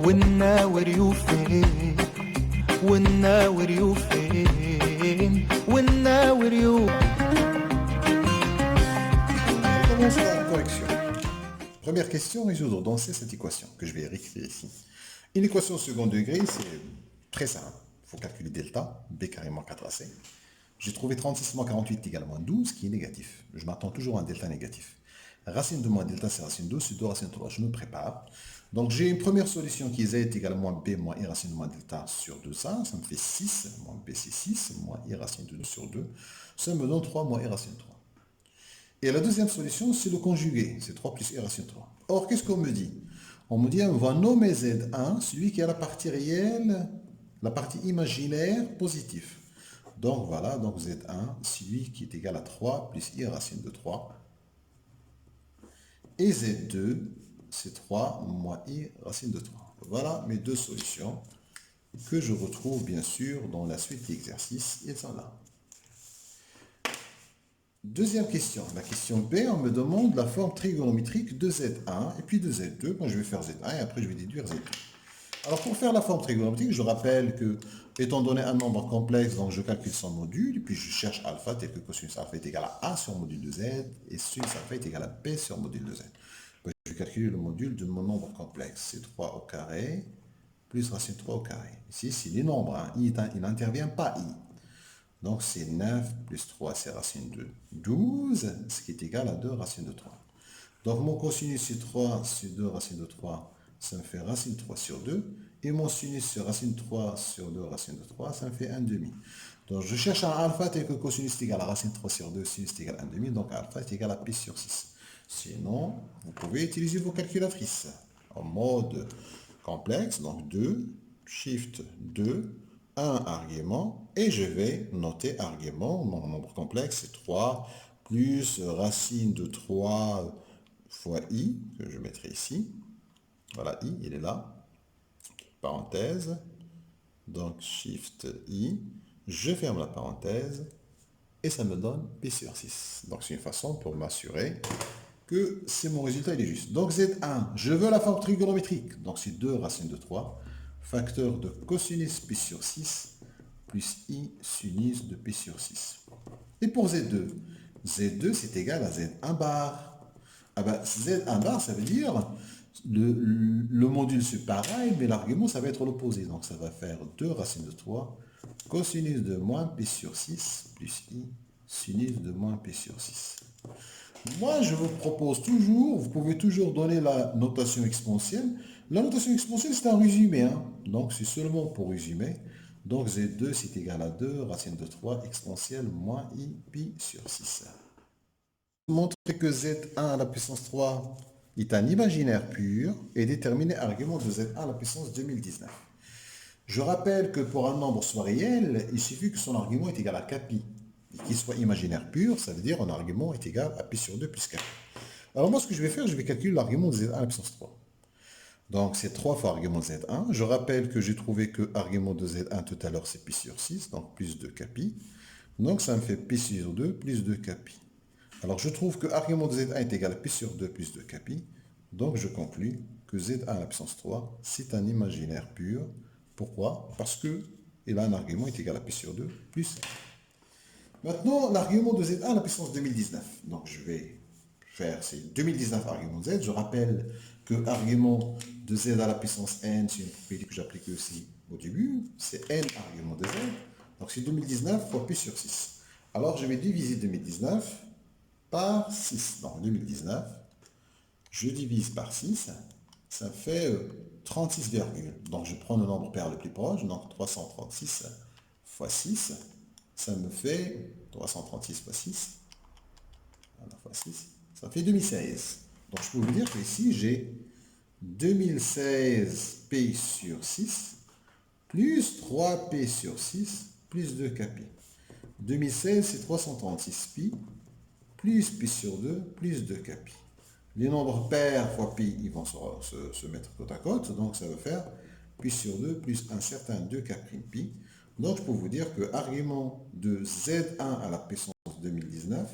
والناور يوفين والناور يوفين والناور يوفين. Commençons la correction. Première question, résoudre dans C cette équation que je vais réécrire ici. Une équation au second degré, c'est très simple. Il faut calculer delta, b carré moins 4ac. J'ai trouvé 36 moins 48 égale moins 12, qui est négatif. Je m'attends toujours à un delta négatif. Racine de moins delta, c'est racine 2, c'est 2 racine 3. Je me prépare. Donc j'ai une première solution qui est z égale moins b moins i racine de moins delta sur 2, ça me fait 6, moins b c'est 6, moins i racine de 2 sur 2. Ça me donne 3 moins i racine 3. Et la deuxième solution, c'est le conjugué, c'est 3 plus i racine 3. Or, qu'est-ce qu'on me dit? On me dit, on va nommer z1, celui qui a la partie réelle, la partie imaginaire positive. Donc voilà, donc z1, celui qui est égal à 3 plus i racine de 3. Et z2, c'est 3 moins i racine de 3. Voilà mes deux solutions que je retrouve bien sûr dans la suite d'exercices. Ils sont là. Deuxième question, la question B, on me demande la forme trigonométrique de Z1 et puis de Z2. Moi, je vais faire Z1 et après, je vais déduire Z2. Alors, pour faire la forme trigonométrique, je rappelle que, étant donné un nombre complexe, donc je calcule son module, et puis je cherche alpha, tel que cosinus alpha est égal à A sur module de Z, et sinus alpha est égal à B sur module de Z. Donc, je vais calculer le module de mon nombre complexe. C'est 3 au carré, plus racine 3 au carré. Ici, c'est les nombres. Hein. Il n'intervient pas I. Donc, c'est 9 plus 3, c'est racine de 12, ce qui est égal à 2 racine de 3. Donc, mon cosinus, c'est 3 sur 2 racine de 3, ça me fait racine 3 sur 2. Et mon sinus, c'est racine 3 sur 2 racine de 3, ça me fait 1 demi. Donc, je cherche un alpha tel que cosinus est égal à racine 3 sur 2, sinus est égal à 1 demi. Donc, alpha est égal à pi sur 6. Sinon, vous pouvez utiliser vos calculatrices en mode complexe. Donc, 2, shift 2, un argument, et je vais noter argument, mon nombre complexe c'est 3, plus racine de 3 fois i, que je mettrai ici. Voilà, i, il est là. Parenthèse. Donc, shift i, je ferme la parenthèse, et ça me donne pi sur 6. Donc, c'est une façon pour m'assurer que c'est mon résultat, il est juste. Donc, Z1, je veux la forme trigonométrique. Donc, c'est 2 racines de 3, facteur de cosinus pi sur 6, plus i sinus de pi sur 6. Et pour Z2, Z2 c'est égal à Z1 bar. Ah ben, Z1 bar, ça veut dire le module c'est pareil, mais l'argument ça va être l'opposé. Donc ça va faire 2 racines de 3, cosinus de moins pi sur 6, plus i sinus de moins pi sur 6. Moi, je vous propose toujours, vous pouvez toujours donner la notation exponentielle. La notation exponentielle, c'est un résumé. Hein? Donc, c'est seulement pour résumer. Donc, Z2, c'est égal à 2, racine de 3, exponentielle, moins I, pi sur 6. Montrer que Z1 à la puissance 3 est un imaginaire pur et déterminer argument de Z1 à la puissance 2019. Je rappelle que pour un nombre soit réel, il suffit que son argument est égal à kpi. Et qu'il soit imaginaire pur, ça veut dire un argument est égal à pi sur 2 plus kpi. Alors moi, ce que je vais faire, je vais calculer l'argument de Z1 à la puissance 3. Donc, c'est 3 fois argument de Z1. Je rappelle que j'ai trouvé que argument de Z1 tout à l'heure, c'est pi sur 6, donc plus 2 kpi. Donc, ça me fait pi sur 2 plus 2 kpi. Alors, je trouve que argument de Z1 est égal à pi sur 2 plus 2 kpi. Donc, je conclus que Z1 à la puissance 3, c'est un imaginaire pur. Pourquoi? Parce que il a un argument est égal à pi sur 2 plus. Maintenant, l'argument de Z1 à la puissance 2019. Donc, je vais faire ces 2019 arguments de Z. Je rappelle que argument de Z à la puissance n, c'est une propriété que j'applique aussi au début. C'est n argument de Z. Donc, c'est 2019 fois pi sur 6. Alors, je vais diviser 2019 par 6. Donc, 2019, je divise par 6. Ça fait 36, donc je prends le nombre pair le plus proche, donc 336 fois 6, ça me fait 336 fois 6, voilà, fois 6, ça fait 2016. Donc je peux vous dire que ici j'ai 2016 p sur 6 plus 3p sur 6 plus 2 kpi. 2016 c'est 336 pi plus pi sur 2 plus 2 kpi. Les nombres pairs fois pi, ils vont se mettre côte à côte, donc ça va faire pi sur 2 plus un certain 2 k' pi. Donc je peux vous dire que l'argument de Z1 à la puissance 2019,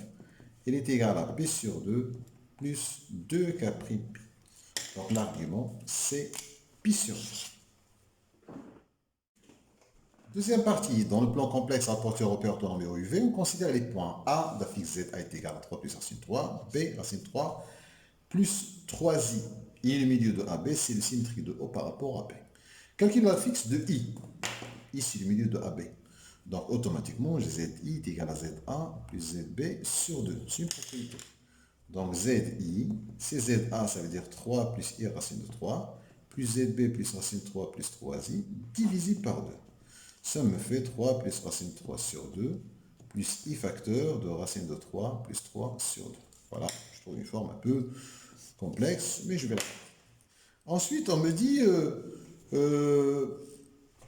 il est égal à pi sur 2 plus 2 k' pi. Donc l'argument c'est pi sur 2. Deuxième partie, dans le plan complexe rapporté au repère orthonormé au UV, on considère les points A d'affixe Z a est égal à 3 plus racine 3, B racine 3 plus 3i. Et le milieu de AB, c'est le symétrique de O par rapport à B. Calcule la fixe de I. I, c'est le milieu de AB. Donc, automatiquement, ZI est égal à ZA plus ZB sur 2. C'est une propriété. Donc, ZI, c'est ZA, ça veut dire 3 plus I racine de 3, plus ZB plus racine 3 plus 3i, divisé par 2. Ça me fait 3 plus racine 3 sur 2, plus I facteur de racine de 3 plus 3 sur 2. Voilà, je trouve une forme un peu complexe, mais je vais la faire. Ensuite, on me dit,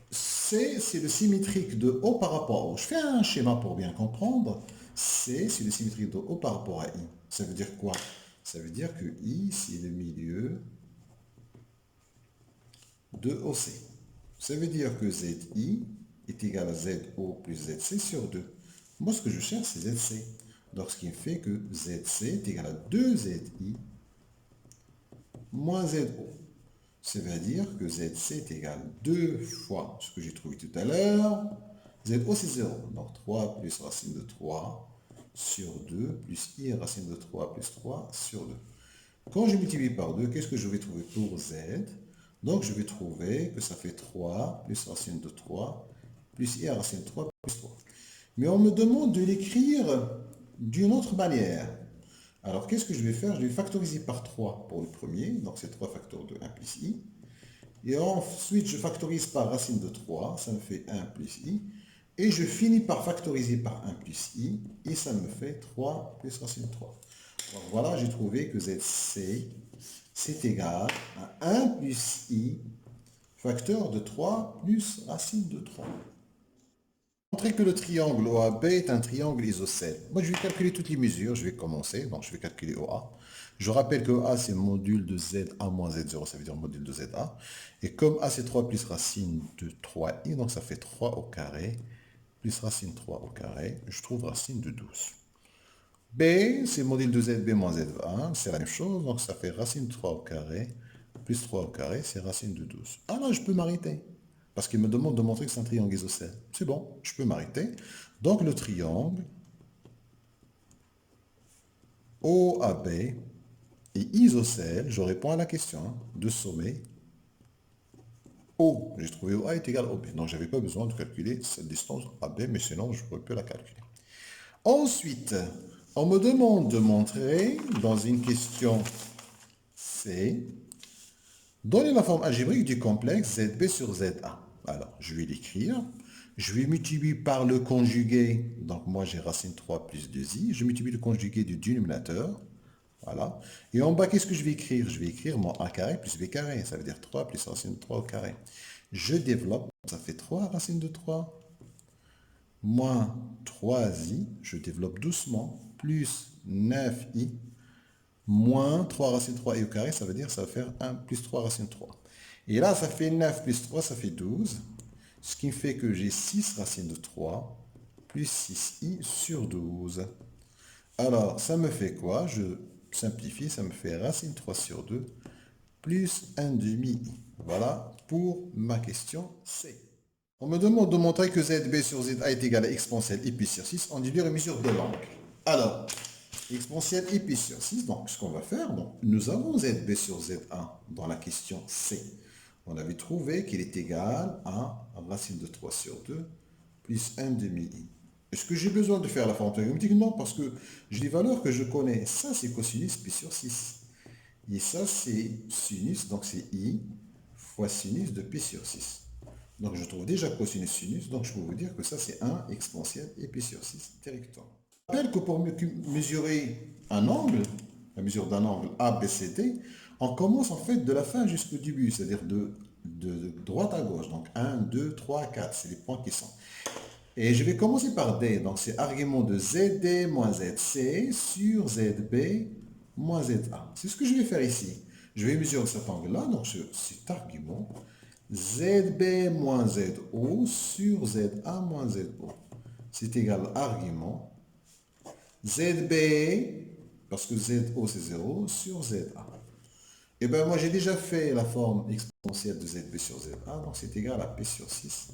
C, c'est le symétrique de O par rapport à O. Je fais un schéma pour bien comprendre. C, c'est le symétrique de O par rapport à I. Ça veut dire quoi? Ça veut dire que I, c'est le milieu de OC. Ça veut dire que ZI est égal à ZO plus ZC sur 2. Moi, ce que je cherche, c'est ZC. Donc, ce qui fait que ZC est égal à 2ZI moins ZO. Ça veut dire que ZC est égal à 2 fois ce que j'ai trouvé tout à l'heure. ZO, c'est 0. Donc, 3 plus racine de 3 sur 2 plus I racine de 3 plus 3 sur 2. Quand je multiplie par 2, qu'est-ce que je vais trouver pour Z? Donc, je vais trouver que ça fait 3 plus racine de 3 plus I racine de 3 plus 3. Mais on me demande de l'écrire d'une autre manière. Alors, qu'est-ce que je vais faire? Je vais factoriser par 3 pour le premier. Donc, c'est 3 facteurs de 1 plus i. Et ensuite, je factorise par racine de 3. Ça me fait 1 plus i. Et je finis par factoriser par 1 plus i. Et ça me fait 3 plus racine de 3. Donc, voilà, j'ai trouvé que ZC, c'est égal à 1 plus i facteur de 3 plus racine de 3. Montrer que le triangle OAB est un triangle isocèle. Moi, je vais calculer toutes les mesures. Je vais commencer. Donc, je vais calculer OA. Je rappelle que A, c'est module de ZA moins Z0. Ça veut dire module de ZA. Et comme A, c'est 3 plus racine de 3i, donc ça fait 3 au carré, plus racine 3 au carré, je trouve racine de 12. B, c'est module de ZB moins ZA. C'est la même chose. Donc, ça fait racine 3 au carré, plus 3 au carré, c'est racine de 12. Ah là, je peux m'arrêter. Parce qu'il me demande de montrer que c'est un triangle isocèle. C'est bon, je peux m'arrêter. Donc le triangle OAB est isocèle. Je réponds à la question de sommet O. J'ai trouvé OA est égal à OB. Donc je n'avais pas besoin de calculer cette distance AB, mais sinon je peux la calculer. Ensuite, on me demande de montrer dans une question C, donner la forme algébrique du complexe ZB sur ZA. Alors, je vais l'écrire. Je vais multiplier par le conjugué. Donc, moi, j'ai racine 3 plus 2i. Je multiplie le conjugué du dénominateur. Voilà. Et en bas, qu'est-ce que je vais écrire? Je vais écrire mon a carré plus b carré. Ça veut dire 3 plus racine de 3 au carré. Je développe. Ça fait 3 racine de 3. Moins 3i. Je développe doucement. Plus 9i. Moins 3 racine 3i au carré. Ça veut dire ça va faire 1 plus 3 racine 3. Et là, ça fait 9 plus 3, ça fait 12. Ce qui fait que j'ai 6 racines de 3 plus 6i sur 12. Alors, ça me fait quoi? Je simplifie, ça me fait racine 3 sur 2 plus 1 demi-i. Voilà pour ma question C. On me demande de montrer que ZB sur ZA est égal à exponentielle pi sur 6 en déduire les mesures de l'angle. Alors, exponentielle pi sur 6, donc ce qu'on va faire, donc, nous avons ZB sur ZA dans la question C. On avait trouvé qu'il est égal à racine de 3 sur 2 plus 1 demi-i. Est-ce que j'ai besoin de faire la forme trigonométrique? Non, parce que j'ai des valeurs que je connais. Ça, c'est cosinus pi sur 6. Et ça, c'est sinus, donc c'est i fois sinus de pi sur 6. Donc, je trouve déjà cosinus sinus, donc je peux vous dire que ça, c'est 1 exponentielle et pi sur 6 directement. Je rappelle que pour mesurer un angle, la mesure d'un angle ABCD, on commence en fait de la fin jusqu'au début, c'est-à-dire de droite à gauche. Donc 1, 2, 3, 4, c'est les points qui sont. Et je vais commencer par D, donc c'est argument de ZD moins ZC sur ZB moins ZA. C'est ce que je vais faire ici. Je vais mesurer cet angle-là, donc cet argument, ZB moins ZO sur ZA moins ZO. C'est égal à argument ZB, parce que ZO c'est 0, sur ZA. Eh bien, moi, j'ai déjà fait la forme exponentielle de ZB sur ZA, donc c'est égal à P sur 6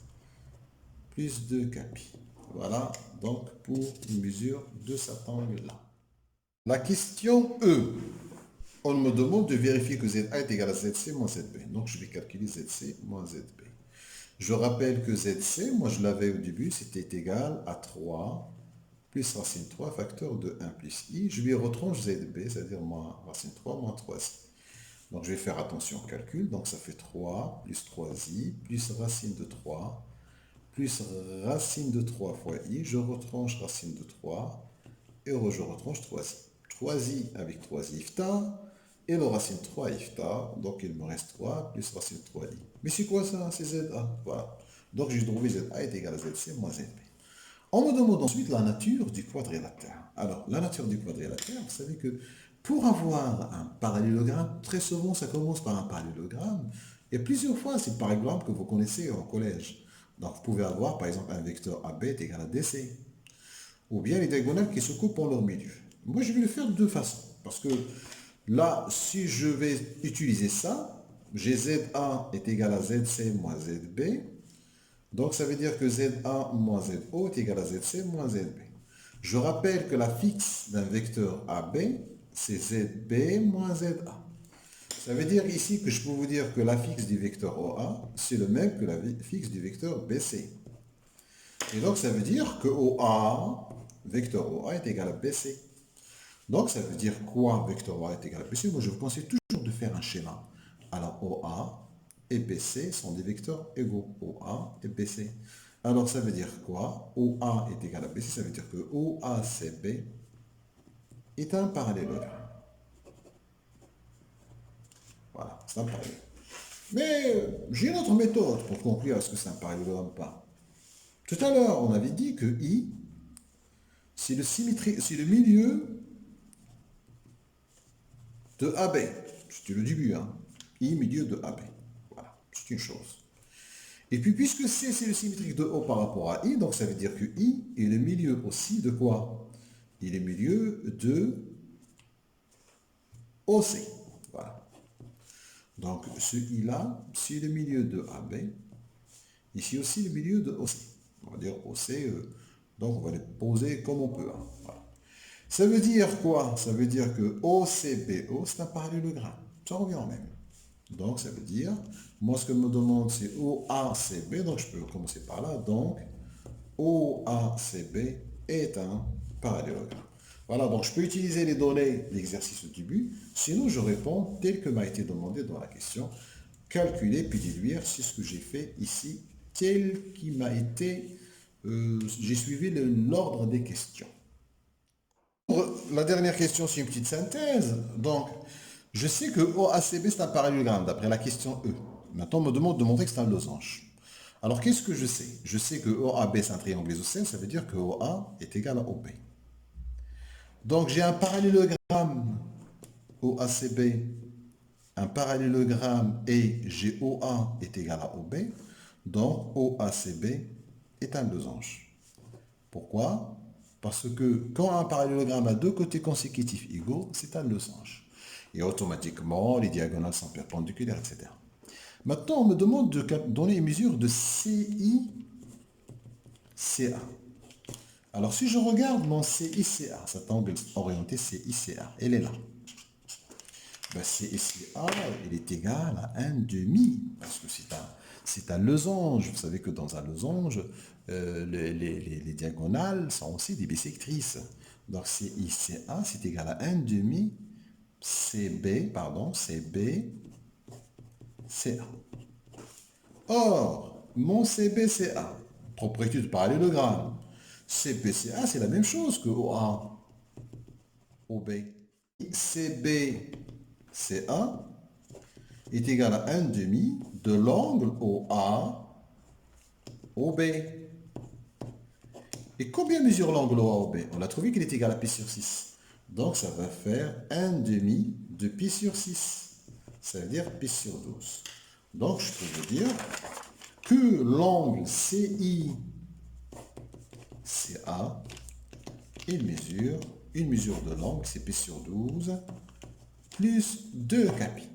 plus 2 capi. Voilà, donc pour une mesure de cet angle-là. La question E. On me demande de vérifier que ZA est égal à ZC moins ZB. Donc, je vais calculer ZC moins ZB. Je rappelle que ZC, moi je l'avais au début, c'était égal à 3 plus racine 3 facteur de 1 plus i. Je lui retranche ZB, c'est-à-dire moins racine 3 moins 3i. Donc je vais faire attention au calcul. Donc ça fait 3 plus 3i plus racine de 3 plus racine de 3 fois i. Je retranche racine de 3 et je retranche 3i. 3i avec 3i ifta. Et le racine 3 ifta, donc il me reste 3 plus racine 3i. Mais c'est quoi ça? C'est ZA. Voilà. Donc j'ai trouvé ZA est égal à ZC moins ZB. On me demande ensuite la nature du quadrilatère. Alors, la nature du quadrilatère, vous savez que pour avoir un parallélogramme, très souvent ça commence par un parallélogramme, et plusieurs fois c'est le parallélogramme que vous connaissez au collège. Donc vous pouvez avoir par exemple un vecteur AB est égal à DC, ou bien les diagonales qui se coupent en leur milieu. Moi je vais le faire de deux façons, parce que là, si je vais utiliser ça, j'ai ZA est égal à ZC moins ZB, donc ça veut dire que ZA moins ZO est égal à ZC moins ZB. Je rappelle que la fixe d'un vecteur AB, c'est ZB moins ZA. Ça veut dire ici que je peux vous dire que la fixe du vecteur OA, c'est le même que la fixe du vecteur BC. Et donc ça veut dire que OA, vecteur OA est égal à BC. Donc ça veut dire quoi vecteur OA est égal à BC? Moi je vous conseille toujours de faire un schéma. Alors OA et BC sont des vecteurs égaux. OA et BC. Alors ça veut dire quoi? OA est égal à BC, ça veut dire que OACB est un parallélogramme. Voilà, c'est un parallélogramme. Mais j'ai une autre méthode pour conclure est-ce que c'est un parallélogramme ou pas. Tout à l'heure, on avait dit que I, c'est le milieu de AB. C'était le début, hein. I, milieu de AB. Voilà, c'est une chose. Et puis, puisque C, c'est le symétrique de O par rapport à I, donc ça veut dire que I est le milieu aussi de quoi? Il est le milieu de OC. Voilà. Donc, ce I-là, c'est le milieu de AB. Ici aussi, le milieu de OC. On va dire OC, donc on va les poser comme on peut. Hein. Voilà. Ça veut dire quoi? Ça veut dire que OCBO, c'est un parallélogramme. Ça revient en même. Donc, ça veut dire, moi, ce que me demande, c'est OACB. Donc, je peux commencer par là. Donc, OACB est un parallélogramme. Voilà, donc je peux utiliser les données d'exercice au début. Sinon, je réponds tel que m'a été demandé dans la question. Calculer puis déduire, c'est ce que j'ai fait ici, tel qu'il m'a été... j'ai suivi l'ordre des questions. La dernière question, c'est une petite synthèse. Donc, je sais que OACB, c'est un parallélogramme, d'après la question E. Maintenant, on me demande de montrer que c'est un losange. Alors, qu'est-ce que je sais? Je sais que OAB, c'est un triangle isocèle, ça veut dire que OA est égal à OB. Donc, j'ai un parallélogramme OACB, un parallélogramme et j'ai OA est égal à OB. Donc, OACB est un losange. Pourquoi? Parce que quand un parallélogramme a deux côtés consécutifs égaux, c'est un losange. Et automatiquement, les diagonales sont perpendiculaires, etc. Maintenant, on me demande de donner une mesure de CICA. Alors, si je regarde mon CICA, cet angle orienté CICA, elle est là. Ben, CICA, il est égal à 1,5, parce que c'est un losange. Vous savez que dans un losange, les diagonales sont aussi des bissectrices. Donc, CICA, c'est égal à 1,5 CB, CA. Or, mon CBCA, propriété de parallélogramme, CBCA, c'est la même chose que OA, OB. CBCA est égal à 1,5 de l'angle OA, OB. Et combien mesure l'angle OA-OB? On a trouvé qu'il est égal à pi sur 6. Donc, ça va faire 1,5 de pi sur 6. Ça veut dire pi sur 12. Donc, je peux vous dire que l'angle CICA, une mesure de l'angle, c'est pi sur 12, plus 2 capi.